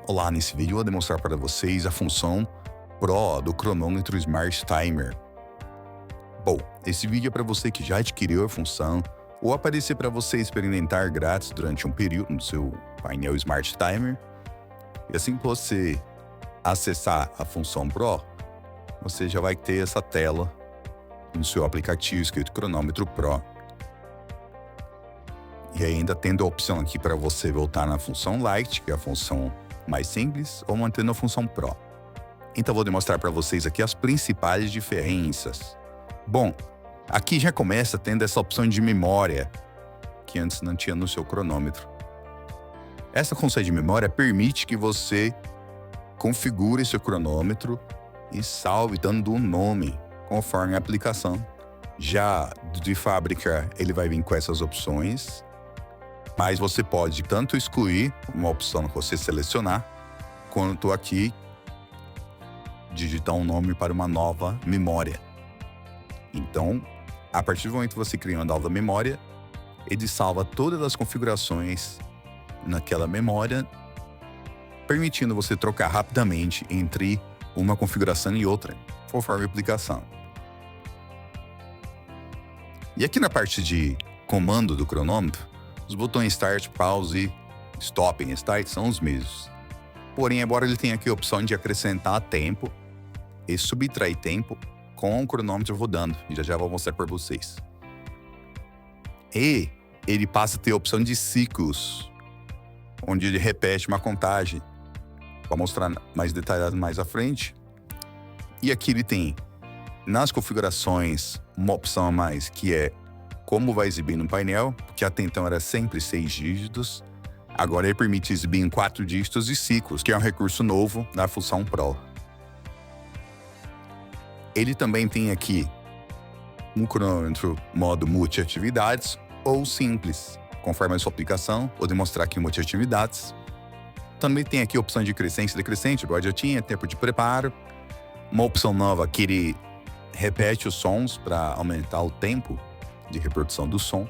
Olá, nesse vídeo eu vou demonstrar para vocês a função Pro do cronômetro Smart Timer. Bom, esse vídeo é para você que já adquiriu a função ou aparecer para você experimentar grátis durante um período no seu painel Smart Timer. E assim que você acessar a função Pro, você já vai ter essa tela no seu aplicativo escrito cronômetro Pro. E ainda tendo a opção aqui para você voltar na função Lite, que é a função mais simples, ou mantendo a função Pro. Então vou demonstrar para vocês aqui as principais diferenças. Bom, aqui já começa tendo essa opção de memória, que antes não tinha no seu cronômetro. Essa função de memória permite que você configure seu cronômetro e salve dando um nome, conforme a aplicação. Já de fábrica, ele vai vir com essas opções, mas você pode tanto excluir uma opção que você selecionar, quanto aqui digitar um nome para uma nova memória. Então, a partir do momento que você cria uma nova memória, ele salva todas as configurações naquela memória, permitindo você trocar rapidamente entre uma configuração e outra, conforme a aplicação. E aqui na parte de comando do cronômetro, os botões Start, Pause, Stop e Start são os mesmos. Porém, embora ele tenha aqui a opção de acrescentar tempo e subtrair tempo com o cronômetro rodando, e já vou mostrar para vocês. E ele passa a ter a opção de ciclos, onde ele repete uma contagem. Vou mostrar mais detalhado mais à frente. E aqui ele tem, nas configurações, uma opção a mais, que é como vai exibir no painel, porque até então era sempre 6 dígitos. Agora ele permite exibir em 4 dígitos e ciclos, que é um recurso novo na função Pro. Ele também tem aqui um cronômetro modo multi-atividades ou simples, conforme a sua aplicação. Vou demonstrar aqui multi-atividades. Também tem aqui a opção de crescente e decrescente, igual já tinha, tempo de preparo. Uma opção nova que ele repete os sons para aumentar o tempo de reprodução do som.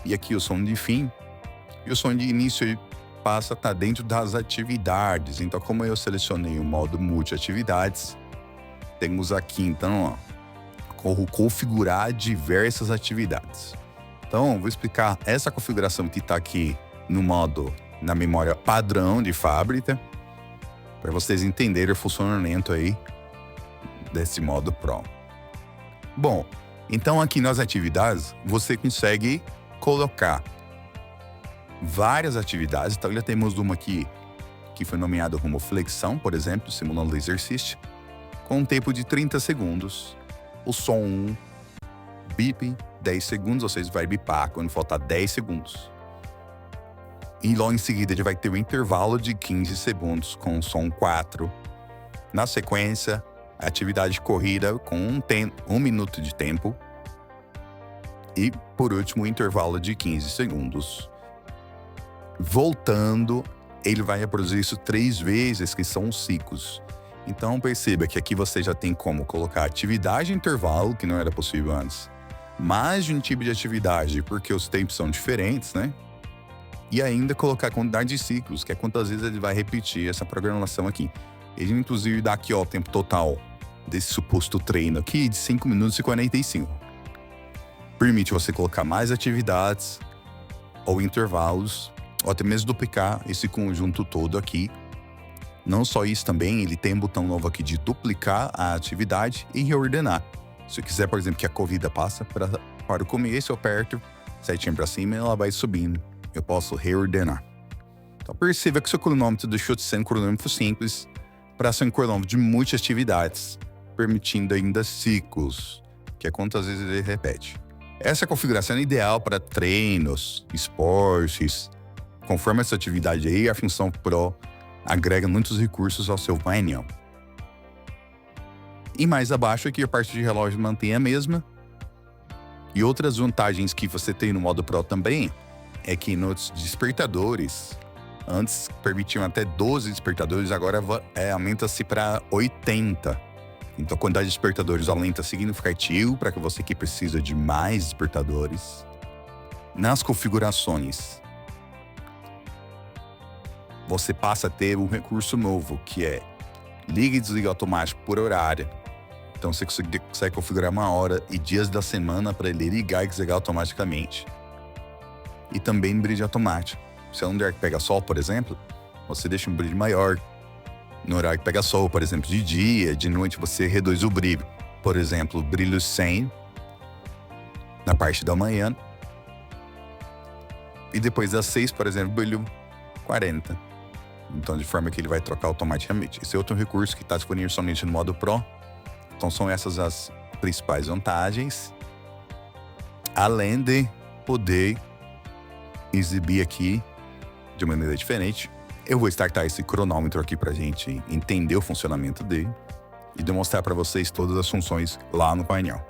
E aqui o som de fim. E o som de início ele passa a estar dentro das atividades. Então, como eu selecionei o modo multi-atividades, temos aqui, então, como configurar diversas atividades. Então, vou explicar essa configuração que está aqui no modo, na memória padrão de fábrica, para vocês entenderem o funcionamento aí desse modo Pro. Bom, então aqui nas atividades, você consegue colocar várias atividades. Então já temos uma aqui que foi nomeada como flexão, por exemplo, simulando o exercício, com um tempo de 30 segundos. O som 1, bip, 10 segundos, ou seja, vai bipar quando faltar 10 segundos. E logo em seguida ele vai ter um intervalo de 15 segundos com o som 4. Na sequência, a atividade de corrida com um minuto de tempo. E, por último, o intervalo de 15 segundos. Voltando, ele vai reproduzir isso 3 vezes, que são os ciclos. Então, perceba que aqui você já tem como colocar atividade e intervalo, que não era possível antes. Mais de um tipo de atividade, porque os tempos são diferentes, né? E ainda colocar a quantidade de ciclos, que é quantas vezes ele vai repetir essa programação aqui. Ele, inclusive, dá aqui, ó, o tempo total desse suposto treino aqui de 5 minutos e 45. Permite você colocar mais atividades ou intervalos, ou até mesmo duplicar esse conjunto todo aqui. Não só isso também, ele tem um botão novo aqui de duplicar a atividade e reordenar. Se eu quiser, por exemplo, que a corrida passa para o começo, eu aperto setinha para cima e ela vai subindo. Eu posso reordenar. Então perceba que seu cronômetro deixou de ser um cronômetro simples para ser um cronômetro de multi-atividades, permitindo ainda ciclos, que é quantas vezes ele repete. Essa configuração é ideal para treinos, esportes. Conforme essa atividade aí, a função Pro agrega muitos recursos ao seu painel. E mais abaixo aqui a parte de relógio mantém a mesma. E outras vantagens que você tem no modo Pro também é que nos despertadores, antes permitiam até 12 despertadores, agora aumenta-se para 80. Então a quantidade de despertadores aumenta significativo para que você que precisa de mais despertadores. Nas configurações, você passa a ter um recurso novo, que é liga e desliga automático por horário. Então você consegue configurar uma hora e dias da semana para ele ligar e desligar automaticamente. E também brilho automático. Se é um lugar que pega sol, por exemplo, você deixa um brilho maior. No horário que pega sol, por exemplo, de dia, de noite, você reduz o brilho. Por exemplo, brilho 100 na parte da manhã. E depois das 6, por exemplo, brilho 40. Então, de forma que ele vai trocar automaticamente. Esse é outro recurso que está disponível somente no modo Pro. Então, são essas as principais vantagens. Além de poder exibir aqui de maneira diferente. Eu vou startar esse cronômetro aqui pra gente entender o funcionamento dele e demonstrar para vocês todas as funções lá no painel.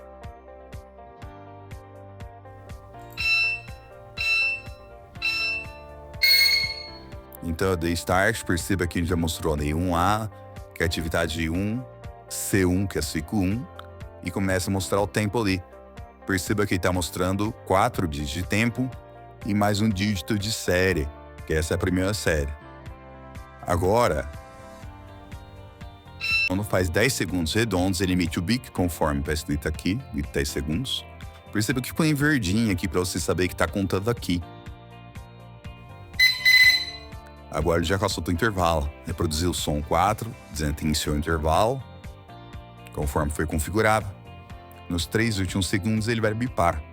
Então eu dei Start, perceba que ele já mostrou ali 1A, que é a atividade 1, C1, que é ciclo 1, e começa a mostrar o tempo ali. Perceba que ele está mostrando 4 dígitos de tempo e mais um dígito de série, que essa é a primeira série. Agora, quando faz 10 segundos redondos, ele emite o bip, conforme está escrito aqui, de 10 segundos. Perceba que ficou em verdinho aqui para você saber que está contando aqui. Agora ele já consulta o intervalo. Reproduziu o som 4, dizendo que iniciou o intervalo, conforme foi configurado. Nos 3 últimos segundos ele vai bipar.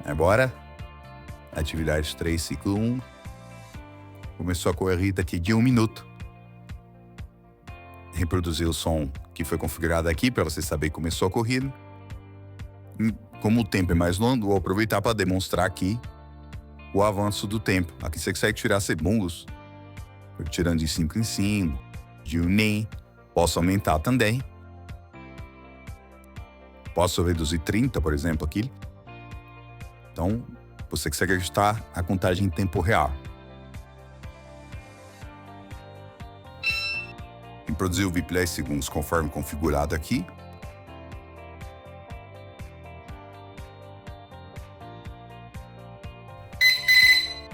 Agora, atividade 3, ciclo 1. Começou a corrida aqui de 1 minuto. Reproduziu o som que foi configurado aqui para você saber que começou a corrida. Como o tempo é mais longo, vou aproveitar para demonstrar aqui o avanço do tempo. Aqui você consegue tirar segundos, tirando de 5 em 5, de 1 em. Posso aumentar também. Posso reduzir 30, por exemplo, aqui. Então, você consegue ajustar a contagem em tempo real. Reproduzir o VIP 10 segundos conforme configurado aqui.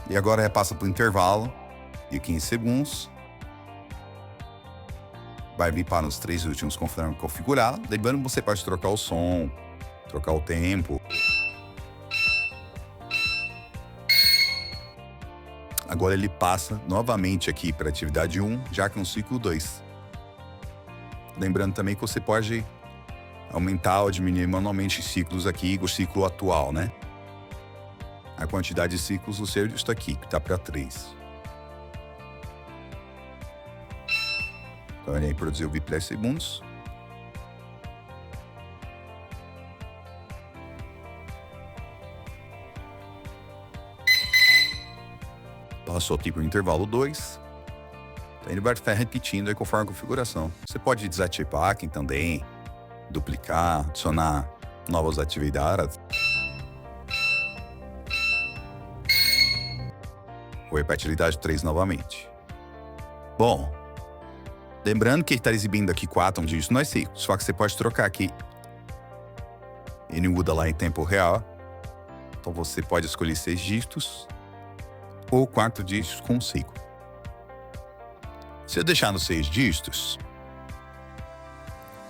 E agora repassa para o intervalo de 15 segundos. Vai bipar nos 3 últimos conforme configurado. Lembrando que você pode trocar o som, trocar o tempo. Agora ele passa novamente aqui para a atividade 1, já que é um ciclo 2. Lembrando também que você pode aumentar ou diminuir manualmente ciclos aqui, o ciclo atual, né? A quantidade de ciclos do seu está aqui, que está para 3. Então ele aí produziu o VIP 10 segundos. Passou aqui para o intervalo 2. Então ele vai ficar repetindo aí conforme a configuração. Você pode desativar aqui também, duplicar, adicionar novas atividades. Vou para a atividade 3 novamente. Bom, lembrando que ele está exibindo aqui 4 dígitos, não é 5. Só que você pode trocar aqui. Ele muda lá em tempo real. Então você pode escolher 6 dígitos ou 4 dígitos com 5. Se eu deixar nos 6 dígitos,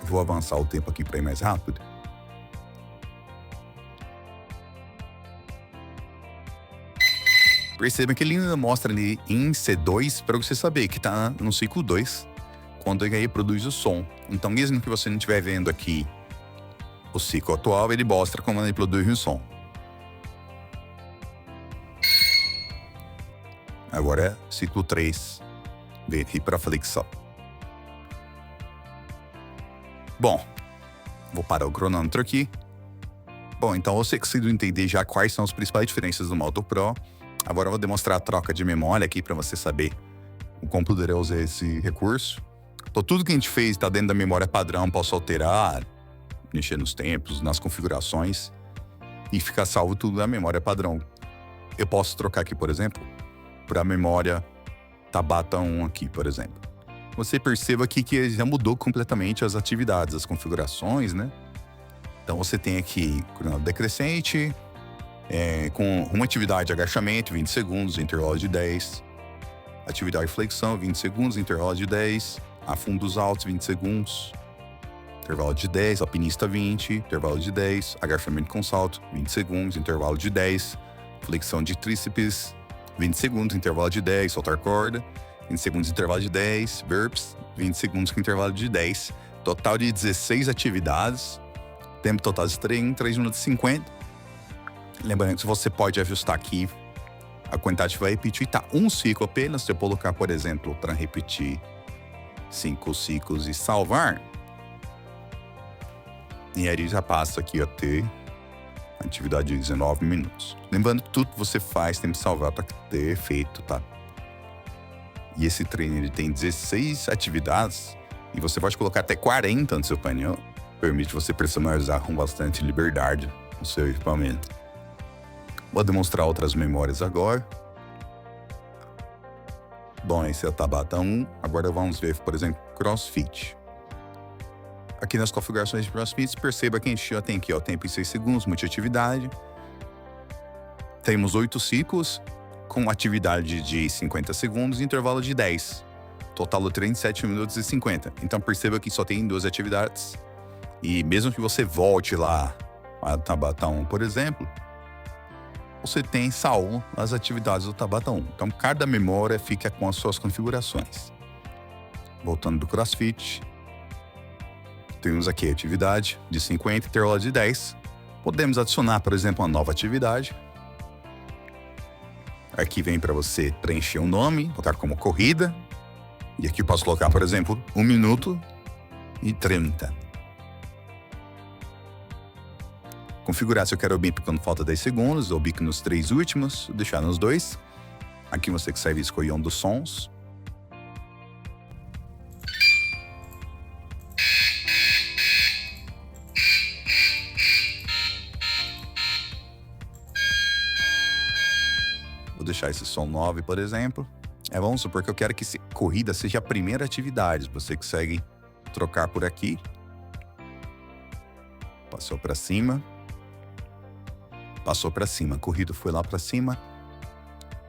vou avançar o tempo aqui para ir mais rápido. Perceba que ele ainda mostra ali em C2 para você saber que está no ciclo 2, quando ele aí produz o som. Então, mesmo que você não estiver vendo aqui o ciclo atual, ele mostra como ele produz o som. Agora é ciclo 3, vem aqui para flexão. Bom, vou parar o cronômetro aqui. Bom, então você conseguiu entender já quais são as principais diferenças do modo Pro. Agora eu vou demonstrar a troca de memória aqui para você saber o quão poderoso é esse recurso. Então tudo que a gente fez está dentro da memória padrão, posso alterar, mexer nos tempos, nas configurações e ficar salvo tudo na memória padrão. Eu posso trocar aqui, por exemplo, para a memória Tabata 1 aqui, por exemplo. Você perceba aqui que já mudou completamente as atividades, as configurações, né? Então você tem aqui cronômetro decrescente, Com uma atividade de agachamento, 20 segundos, intervalo de 10. Atividade de flexão, 20 segundos, intervalo de 10. Afundos altos, 20 segundos, intervalo de 10. Alpinista, 20, intervalo de 10. Agachamento com salto, 20 segundos, intervalo de 10. Flexão de tríceps, 20 segundos, intervalo de 10. Soltar corda, 20 segundos, intervalo de 10. Burpees, 20 segundos com intervalo de 10. Total de 16 atividades. Tempo total de treino, 3 minutos e 50. Lembrando que você pode ajustar aqui a quantidade que vai repetir. Tá um ciclo apenas. Se eu colocar, por exemplo, para repetir 5 ciclos e salvar. E aí já passa aqui a ter atividade de 19 minutos. Lembrando que tudo que você faz tem que salvar para ter efeito, tá? E esse treino ele tem 16 atividades e você pode colocar até 40 no seu painel. Permite você personalizar com bastante liberdade o seu equipamento. Vou demonstrar outras memórias agora. Bom, esse é o Tabata 1. Agora vamos ver, por exemplo, CrossFit. Aqui nas configurações de CrossFit, perceba que a gente já tem aqui, ó, tempo em 6 segundos, multiatividade. Temos 8 ciclos, com atividade de 50 segundos e intervalo de 10. Total do treino, 7 minutos e 50. Então perceba que só tem 2 atividades. E mesmo que você volte lá a Tabata 1, por exemplo, você tem salvo as atividades do Tabata 1. Então cada memória fica com as suas configurações. Voltando do CrossFit. Temos aqui a atividade de 50 e intervalo de 10. Podemos adicionar, por exemplo, uma nova atividade. Aqui vem para você preencher um nome, botar como corrida. E aqui eu posso colocar, por exemplo, 1 minuto e 30. Configurar se eu quero o bip quando falta 10 segundos, ou bip nos 3 últimos, deixar nos 2. Aqui você consegue escolher um dos sons. Vou deixar esse som 9, por exemplo. Vamos supor que eu quero que corrida seja a primeira atividade. Você consegue trocar por aqui. Passou para cima. Passou para cima. A corrida foi lá para cima.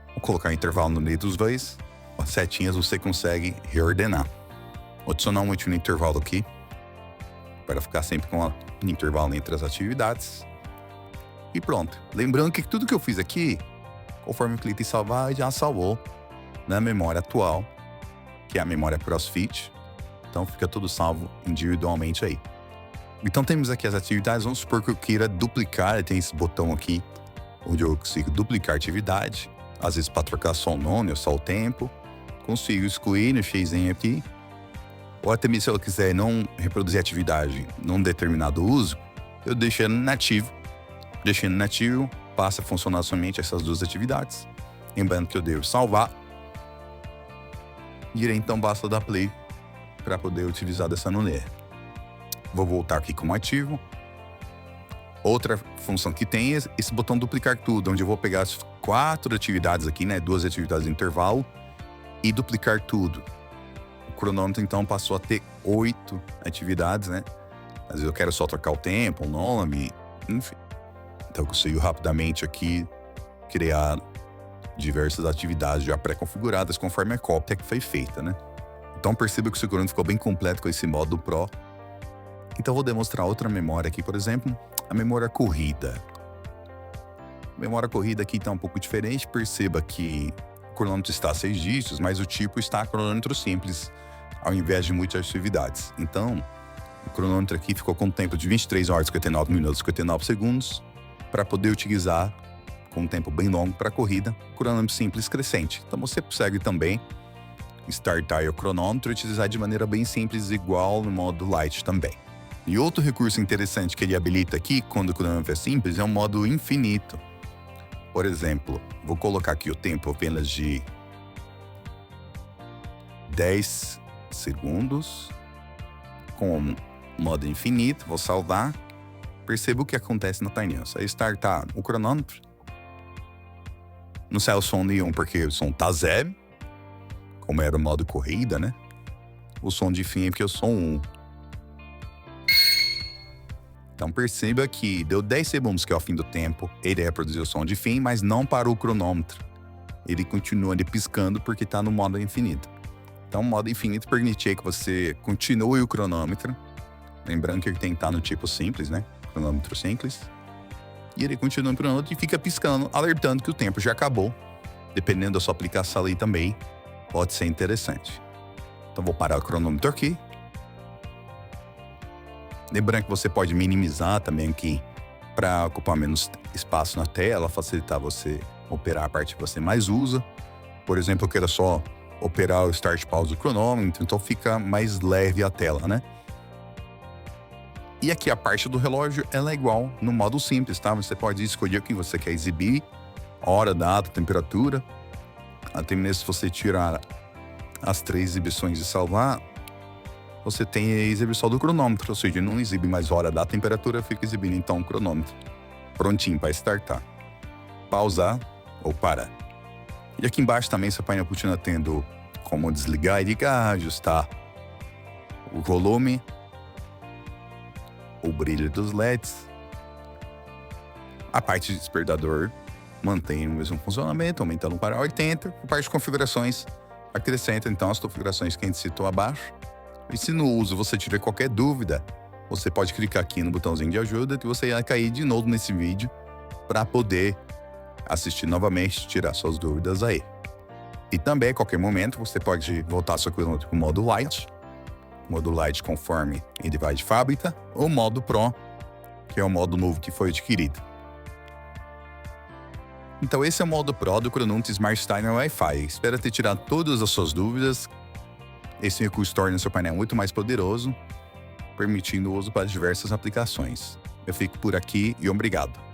Vou colocar intervalo no meio dos dois. As setinhas você consegue reordenar. Vou adicionar um último intervalo aqui. Para ficar sempre com um intervalo entre as atividades. E pronto. Lembrando que tudo que eu fiz aqui, conforme eu clico em salvar, já salvou na memória atual, que é a memória CrossFit. Então fica tudo salvo individualmente aí. Então temos aqui as atividades. Vamos supor que eu queira duplicar. Tem esse botão aqui, onde eu consigo duplicar a atividade. Às vezes para trocar só o nome ou só o tempo. Consigo excluir no xizinho aqui. Ou até mesmo se eu quiser não reproduzir a atividade num determinado uso, eu deixo ele nativo. Deixando nativo, passa a funcionar somente essas 2 atividades. Lembrando que eu devo salvar. E então basta dar play para poder utilizar dessa maneira. Vou voltar aqui como ativo. Outra função que tem é esse botão duplicar tudo, onde eu vou pegar as 4 atividades aqui, né? 2 atividades de intervalo e duplicar tudo. O cronômetro então passou a ter 8 atividades, né? Às vezes eu quero só trocar o tempo, o nome, enfim. Então eu consigo rapidamente aqui criar diversas atividades já pré-configuradas conforme a cópia que foi feita, né? Então perceba que o cronômetro ficou bem completo com esse modo Pro. Então vou demonstrar outra memória aqui, por exemplo, a memória corrida. A memória corrida aqui está um pouco diferente. Perceba que o cronômetro está a 6 dígitos, mas o tipo está cronômetro simples, ao invés de muitas atividades. Então, o cronômetro aqui ficou com um tempo de 23 horas, 59 minutos, 59 segundos, para poder utilizar com um tempo bem longo para a corrida, cronômetro simples crescente. Então você consegue também startar o cronômetro e utilizar de maneira bem simples, igual no modo Light também. E outro recurso interessante que ele habilita aqui, quando o cronômetro é simples, é o modo infinito. Por exemplo, vou colocar aqui o tempo apenas de 10 segundos, com modo infinito, vou salvar. Perceba o que acontece na painel. Se eu startar o cronômetro, não sai o som nenhum, porque o som tá 0, como era o modo corrida, né? O som de fim é porque o som 1. Então perceba que deu 10 segundos que é o fim do tempo, ele reproduzir o som de fim, mas não parou o cronômetro. Ele continua ali piscando porque está no modo infinito. Então o modo infinito permite que você continue o cronômetro. Lembrando que ele tem que estar no tipo simples, né? Cronômetro simples. E ele continua no cronômetro e fica piscando, alertando que o tempo já acabou. Dependendo da sua aplicação ali também, pode ser interessante. Então vou parar o cronômetro aqui. Lembrando que você pode minimizar também aqui para ocupar menos espaço na tela, facilitar você operar a parte que você mais usa. Por exemplo, eu quero só operar o start pause do cronômetro, então fica mais leve a tela, né? E aqui a parte do relógio, ela é igual no modo simples, tá? Você pode escolher o que você quer exibir, hora, data, temperatura. Até mesmo se você tirar as 3 exibições e salvar, você tem a exibição do cronômetro, ou seja, não exibe mais hora, data, temperatura, fica exibindo então o cronômetro. Prontinho para startar. Pausar ou parar. E aqui embaixo também seu painel continua tendo como desligar e ligar, ajustar o volume, o brilho dos LEDs. A parte de despertador mantém o mesmo funcionamento, aumentando para 80. A parte de configurações acrescenta então as configurações que a gente citou abaixo. E se no uso você tiver qualquer dúvida, você pode clicar aqui no botãozinho de ajuda que você vai cair de novo nesse vídeo para poder assistir novamente e tirar suas dúvidas aí. E também, a qualquer momento, você pode voltar seu cronômetro para o modo Light, modo Light conforme ele vai de fábrica, ou modo Pro, que é o modo novo que foi adquirido. Então esse é o modo Pro do cronômetro Smart Timer Wi-Fi. Espero ter tirado todas as suas dúvidas. Esse recurso torna seu painel muito mais poderoso, permitindo o uso para diversas aplicações. Eu fico por aqui e obrigado.